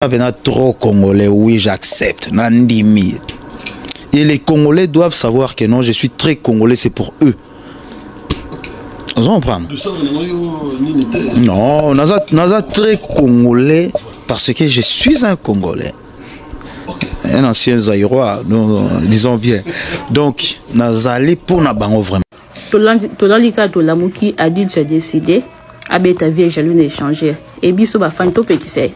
Venant trop congolais, oui, j'accepte. Nandimi. Et les Congolais doivent savoir que non, je suis très congolais, c'est pour eux. Vous comprenez? Non, naza très congolais parce que je suis un Congolais. Un ancien Zaïrois, disons bien. Donc, nazali pour nabango vraiment. Tololika Tolamuki adulte a décidé, abeta vie jaloux d'échanger. Et biso ba fan to pekise.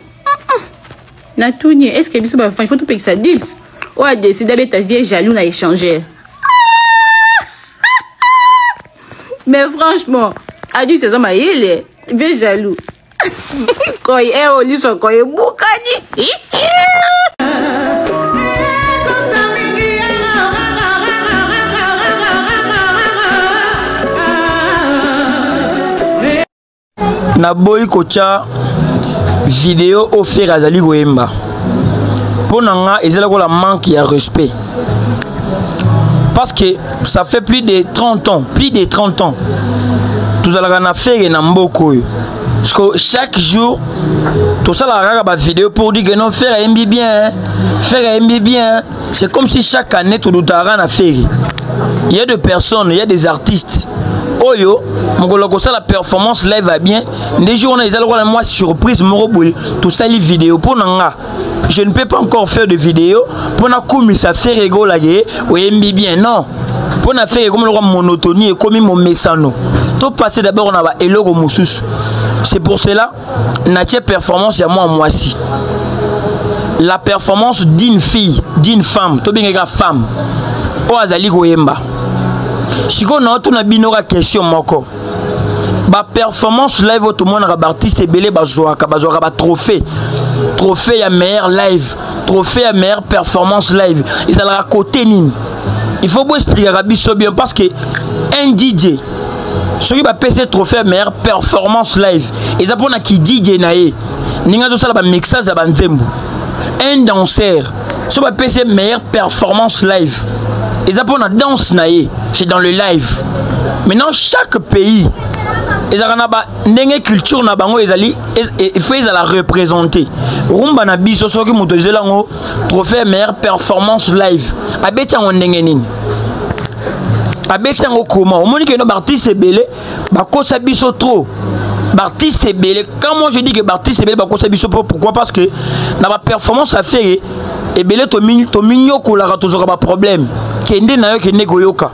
Natounie, est-ce que biso ba fan faut to pekise adulte? Ou a décidé abeta vie jaloux d'échanger. Mais franchement, adulte c'est ça ma yele, vie jaloux. Quand il est au lit, quand il est boukani. Naboyi kocha vidéo offert à Zali Goemba. Pour nanga, ils ont la manque de respect. Parce que ça fait plus de 30 ans, tout allons faire un mboko. Parce que chaque jour, tout ça la vidéo pour dire que non, faire un bien, c'est comme si chaque année tout le temps a fait. Il y a des personnes, il y a des artistes. Oyo, la performance live va bien. Des jours, on a moi surprise, tout ça les vidéos. Pour nanga, je ne peux pas encore faire de vidéos. Pour na comme ça fait rigoler, oui bien non. Pour na faire comme le monotonie et comme mon messano. Tout passer d'abord on a hello au moussous. C'est pour cela, nature performance y a moi si. La performance d'une fille, d'une femme, tout bien une femme. O azali goyemba. Si on a une binora question moko, ba performance live tout le monde a artiste et belé bazoa trophée à meilleur live, trophée à meilleure performance live. Ils allaient à côté nin. Il faut vous expliquer à bien parce que un DJ, celui qui va passer trophée à meilleure performance live, ils apprennent à qui DJ nae, ninga tout ça la mixage à banzembo. Un danseur, celui qui va passer meilleure performance live. Ils apprennent à danse nae, c'est dans le live. Maintenant chaque pays, ils ont une culture na bango il faut ils la représenter. Rumba na biso soki moto zelango trophée meilleure performance live. Abeti en ndengeni. Abeti en comment? On moni que nos artistes belé ba kosa biso trop. Artiste belé. Quand moi je dis que artiste belé ba kosa biso pourquoi? Parce que na ba performance à faire et belé to minyo ko la ratozora ba problème. Kende na yo kende goyoka.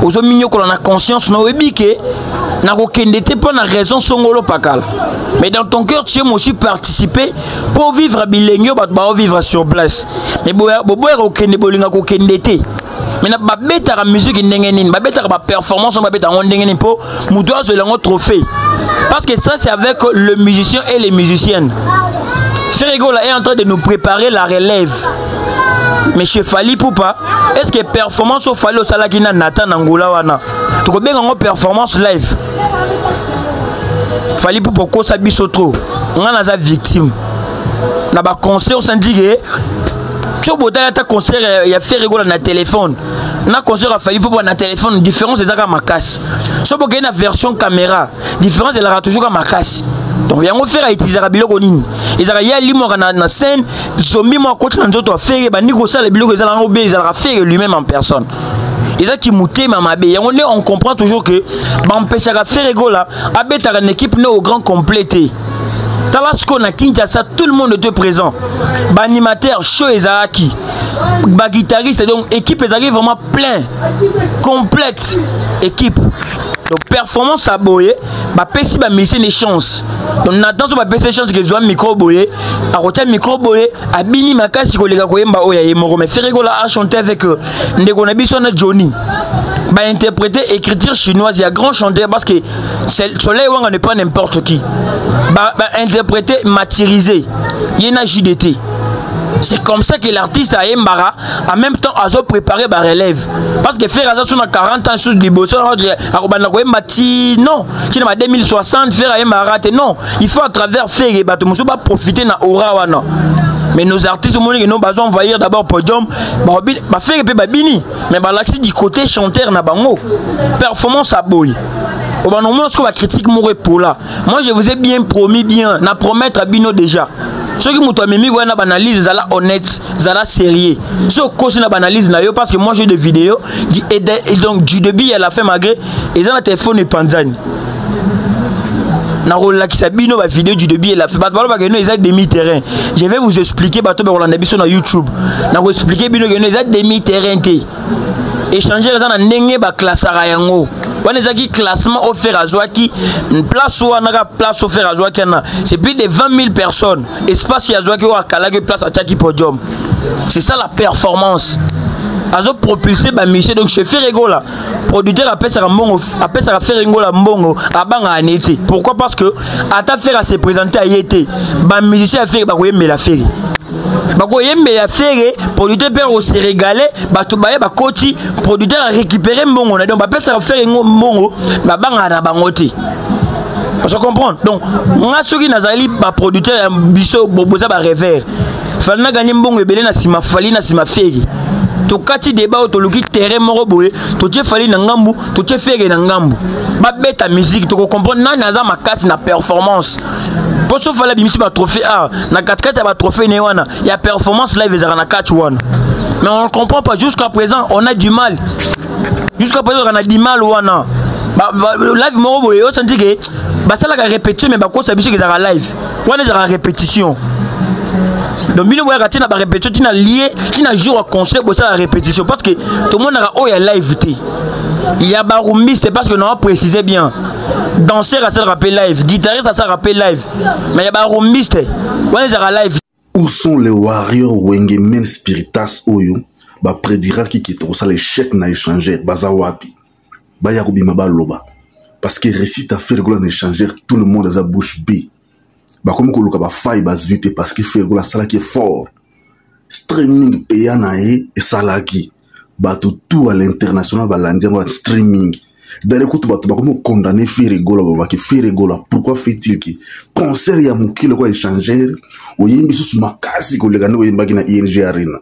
Ozo minyo ko na conscience no ebike na ko kende te pas na raison songolo pakala. Mais dans ton cœur tu aimes aussi participer pour vivre bilengyo ba vivre sur place. Mais boya ko kende bolinga ko kende te. Mais na ba beta la musique ndenge nini, ba beta ba performance ba beta ndenge nini po muto azolango trophée. Parce que ça c'est avec le musicien et les musiciennes. Ferregola est en train de nous préparer la relève. Monsieur Fali Poupa, est-ce que performance au Fali au Salakina Nathan Angola wana? Tu connais une performance live. Fali Poupa ko sabi sotro. On a la victime. Na ba concert au syndiqué. Tu as ta concert il y a fait rigoler na téléphone. Na concert a Fali Poupa na téléphone différence c'est ça ma casse. So bo na version caméra, différence elle aura toujours ma casse. Donc il y a un faire à utiliser la biloko nini. Ils ont y a limo na scène, zombie moi côté na nzoto faire ba niko ça les biloko ils ont obé ils ont faire lui-même en personne. Ils ont qui mouté mamabe. On comprend toujours que ba empêcher à faire rigola, abeta une équipe ne au grand complété. Talasco na Kinshasa tout le monde était présent. Ba animateur show ezaki. Ba guitariste donc équipe ils arrivent vraiment plein, complète équipe. Donc performance à boyer, bah pesi bah mission des chances. Donc Nathan sur bah pesi des chances que je micro boyer, à côté micro boyer, à bini makasi ko lega koyemba oya yemoro mais Ferregola a chanté avec ndeko na biso na Johnny. Bah interpréter écriture chinoise, il y a grand chanteur parce que Soleil Wanga n'est pas n'importe qui. Bah interpréter matirisé, il y a une JDT. C'est comme ça que l'artiste a Mbara en même temps a préparé la relève. Parce que faire ça sur 40 ans sous Liboso, non, qui n'a 2060 faire Mbara, non, il faut à travers faire et pas profiter na aura non. Mais nos artistes au monde qui n'ont pas envoyer d'abord podium, bah faire et babini, mais bah l'accès du côté chanteur na bango, performance à boy. Au moment où on critique mon pour là, moi je vous ai bien promis bien, na promettre à Bino déjà. Ceux qui m'ont mis une analyse, zala honnête, zala sérieux. Ceux qui ont une analyse, parce que moi j'ai des vidéos, et donc du début à la fin, malgré, ils ont un téléphone et panzani. Vidéo du début et la fin. Demi-terrain. Je vais vous expliquer sur YouTube. Je vais vous expliquer demi-terrain. Échanger les classe classement offert à Zouaki, place offert à Zouaki, c'est plus de 20 000 personnes. Espace à Zouaki ou à Kalage place à Tchaki Podium. C'est ça la performance. Azo propulsé ba Michel, donc chez Ferregola, producteur appelle ça mbongo, appelle ça Ferregola mbongo abanga anete. Pourquoi? Parce que ata faire à se présenter à yete, ba musicien a fait ba koyembe la faire. Ba koyembe la faire, producteur père au se régaler, ba to ba koti, producteur a récupéré mbongo, donc ba appelle ça Ferregola mbongo, ba banga na bangote. On comprend. Donc, moi ceux qui nazali ba producteur biso boza ba revers. Fallait na gagner mbongo ebele na sima fali na sima feri. To kati débat to luki terrain moko boye to tie fali na ngambu to tie fere na ngambu ba beta musique to comprendre na naza makasi na performance poso fala bimisi ba trophée A na 4-4 ba trophée ne wana ya performance live ezara na catch wana mais on ne comprend pas jusqu'à présent on a du mal on a du mal wana live moko boye o senti que ba sala ka répétition mais ba ko sa biso ezara live wana ezara répétition. Donc, il y a une répétition, il y a un jour à concert pour la répétition. Parce que tout le monde a live. Il y a baroumiste parce que nous avons précisé bien. Danseur à ça rappel live, guitariste à ça rappel live. Mais il y a baroumiste. Où sont les warriors Wenge Men Spiritas Oyo? Bah, prédira qui est au l'échec n'a échangé. Bazawapi. Bah, Yaroubi Mabaloba. Parce que récite à faire n'a échangé, tout le monde a sa bouche B. Bah comme qu'on a faille basvite parce que fait la salle qui est fort streaming payant et salaki bah tout à l'international bah l'indien streaming dans le coup bah comment condamner faire rigola bah qui fait rigola pourquoi fait-il que concert ya mukile quoi échanger au yimbi sous makasi ko legano au yimba na ING arena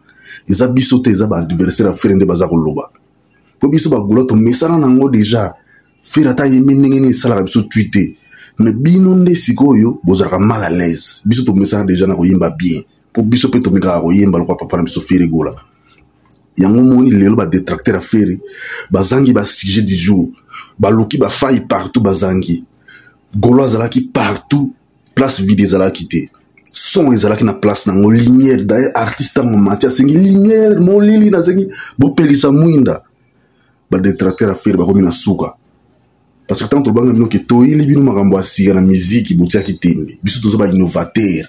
ils abisote ils ba adversaire à faire ndeba za koloba ko biso ba guloto mesana nango déjà faire ata yimbi ndenge sala biso tweeter. Mais binonde sikoyo bozaka mal à l'aise biso to message déjà na koyemba bien pour biso pe to meka koyemba lo papa na biso fere gola yango moni lelo ba détracteur à fere bazangi ba sujet du jour ba loki ba faille partout bazangi golo azalaki partout place vide ezalaki te son ezalaki na place na ngo lumière d'ailleurs artiste mo matia sengi lumière mo lili na sengi bo pelisa mwinda ba détracteur à fere ba komi na suka. Parce que tant que nous que toi il est makambo asira na musique botia ki tembe biso tozo ba innovateur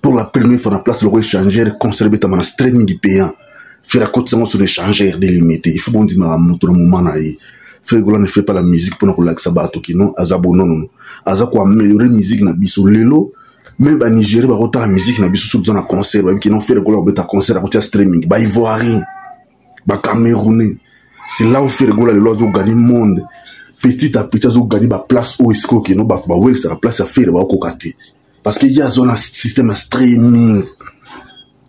pour la première fois na place le échangeur conserver ta mana streaming payant faire à côté ça sur échangeur délimité il faut bon dire makambo to moment na yi Ferregola ne fait pas la musique pour nous laisser bato qui non azabo non aza ko améliorer musique na biso lelo même ba Nigeria ba rota la musique na biso sur na concert ba qui non Ferregola ba ta concert à streaming ba ivoirien ba camerounais c'est là où Ferregola le lozo gagner monde. Petit à petit, ils ont gagné la place où est-ce que nous avons la place à faire parce qu'il y a un système de streaming.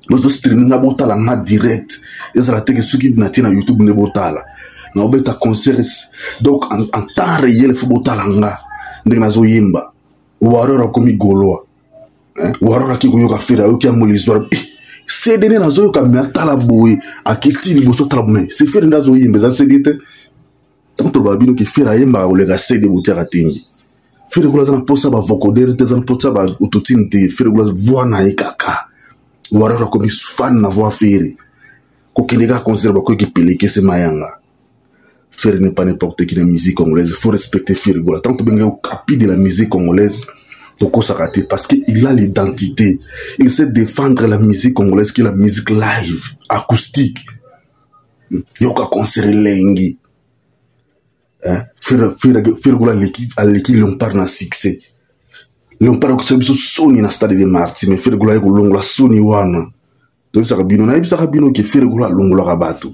Nous avons streaming à la main direct. Ils ont été ceux qui ont été sur YouTube. Nous avons été concert. Donc, en temps réel, il faut que nous avons yemba. Warrior a commis Goloa. Warrior a qui a fait la qui a molli l'histoire. C'est des gens qui ont mis à la boue. À qui ils ont mis c'est faire des gens yemba. C'est dit. Tant que babino qui fait raïmba ou les gars de bouter à timbi. Faire que la posa ba vocodere te zan posa ba autotune te faire que la voix na ikaka. Warrior comme fan na voix faire. Ko kinega conserve ko qui peleke se mayanga. Faire n'est pas n'importe qui la musique congolaise, il faut respecter faire que tant que benga au capi de la musique congolaise. Donc ça raté parce qu'il a l'identité. Il sait défendre la musique congolaise qui est la musique live, acoustique. Yoka concert lengi. Ferregola l'équipe Léopard na succès. Léopard ko sabiso Sony na stade de Martyrs mais Ferregola ko longola Sony wana. Donc ça rabino na ibisa rabino ke Ferregola longola rabato.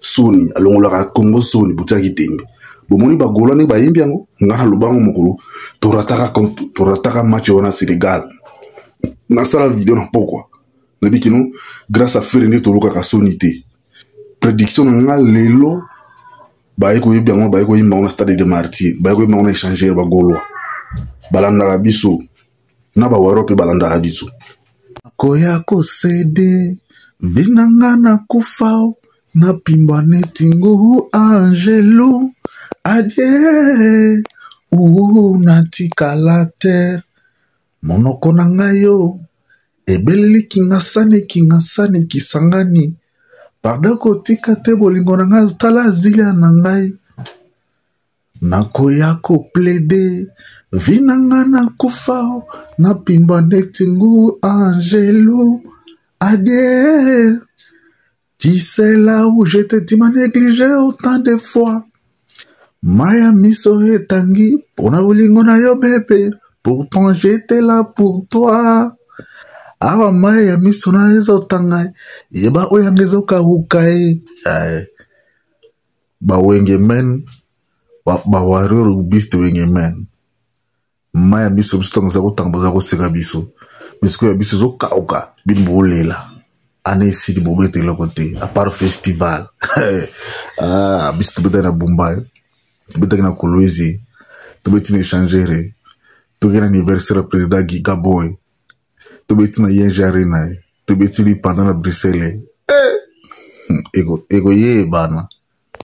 Sony alongola Congo Sony butaki tembe. Bomoni ba gola ne ba yimbi yango ngana lubango mokolo to rataka match wana Sénégal. Na sala vidéo na pourquoi. Na bikino grâce à Ferregola to loka ka Sony te. Prédiction nga lelo ba eko yimbi yango ba eko yimba na stade de Martyrs ba eko yimba na échanger ba golo balanda biso na ba Europe balanda biso koya kosede vinanga na kufao na pimba netingu angelo adie natika terre monoko na ngai yo ebeleli kingasani kisangani parda kotika te bolingo na ngai tala zilia na ngai nakoya koplede vinanga na kufao na pimba netingu angelo adie. Tu sais là où je te dis m'a négligé autant de fois. Maya miso etangi pona bolingo na yo bébé. Pourtant j'étais là pour toi. Awa maya miso na ezo tangai. Yeba oyangezo kahukai. Ba wenge men. Ba warrior beast wenge men. Maya miso biso zako tangbaza ko sega biso. Misko ya biso zo kauka bin bolela. Année ici de Bobete le côté, à part festival. Bis tu peux na Bombay, tu peux na Kolwezi, tu peux échanger, tu peux anniversaire président Gigaboy, tu peux na Yenjarina, tu peux pendant la Bruxelles. Ego ye bana.